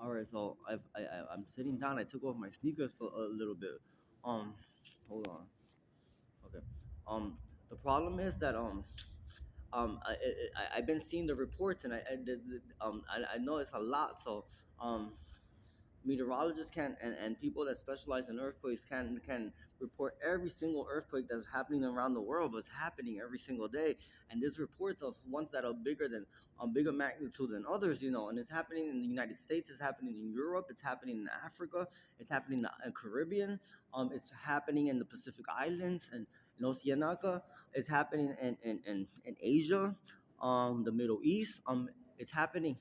All right, so I'm sitting down. I took off my sneakers for a little bit. Um, hold on. Okay. Um, the problem is that I've been seeing the reports, and I know it's a lot. So um, meteorologists can, and people that specialize in earthquakes can report every single earthquake that's happening around the world, but it's happening every single day. And there's reports of ones that are bigger than bigger magnitude than others, and it's happening in the United States, it's happening in Europe, it's happening in Africa, it's happening in the Caribbean, it's happening in the Pacific Islands and in Oceania, it's happening in Asia, the Middle East, it's happening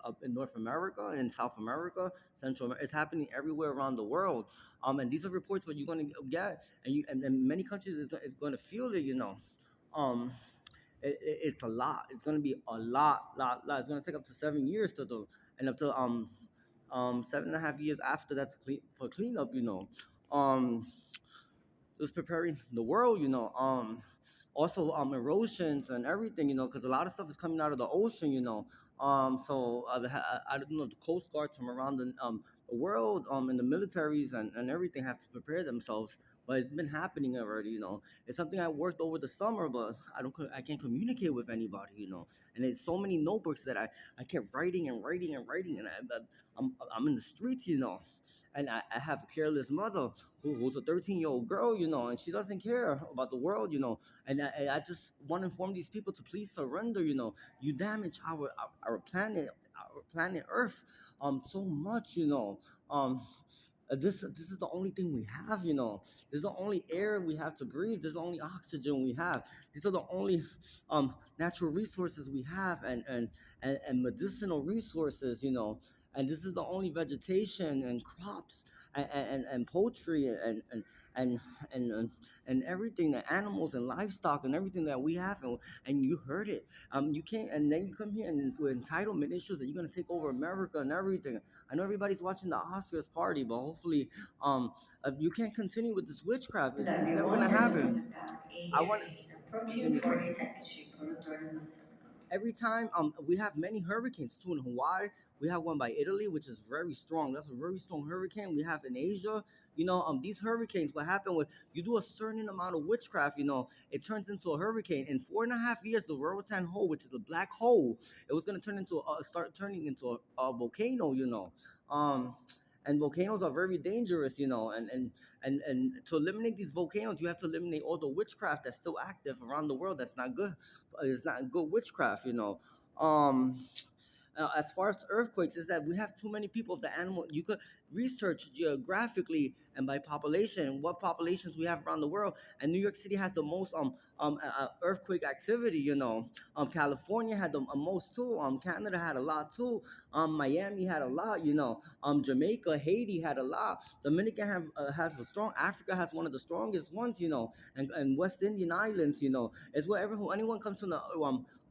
up in North America, in South America, Central America. It's happening everywhere around the world. And these are reports what you're going to get, and many countries is going to feel it. Um, it's a lot. It's going to be a lot. It's going to take up to 7 years to do, and up to 7.5 years after that's for cleanup. Um, just preparing the world, also erosions and everything, because a lot of stuff is coming out of the ocean, so I don't know, the coast guards from around the world, and the militaries and everything have to prepare themselves. But it's been happening already, it's something I worked over the summer, but I can't communicate with anybody, and there's so many notebooks that I kept writing and writing and writing, and I'm in the streets, and I have a careless mother who's a 13-year-old girl, and she doesn't care about the world, and I just want to inform these people to please surrender. You damage our planet Earth so much. This is the only thing we have. This is the only air we have to breathe. This is the only oxygen we have. These are the only natural resources we have, and medicinal resources. And this is the only vegetation and crops and poultry and and and and everything, the animals and livestock and everything that we have, and you heard it. You can't, and then you come here and with entitlement issues that you're gonna take over America and everything. I know everybody's watching the Oscars party, but hopefully, you can't continue with this witchcraft. It's never gonna happen. I want. Let me see. Every time we have many hurricanes too in Hawaii. We have one by Italy, which is very strong. That's a very strong hurricane. We have in Asia. These hurricanes, what happened with you do a certain amount of witchcraft, it turns into a hurricane. In 4.5 years, the Roatan hole, which is a black hole, it was gonna start turning into a volcano, um and volcanoes are very dangerous, and to eliminate these volcanoes, you have to eliminate all the witchcraft that's still active around the world. That's not good. It's not good witchcraft. Um, as far as earthquakes, is that we have too many people of the animal. You could research geographically and by population what populations we have around the world, and New York City has the most earthquake activity. California had the most too. Canada had a lot too. Miami had a lot. Jamaica, Haiti had a lot. Dominican has a strong. Africa has one of the strongest ones. And West Indian Islands. Is where anyone comes from the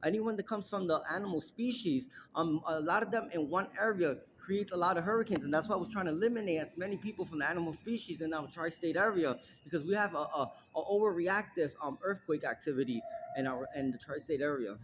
anyone that comes from the animal species, a lot of them in one area creates a lot of hurricanes, and that's why I was trying to eliminate as many people from the animal species in our tri-state area, because we have a overreactive earthquake activity in the tri-state area.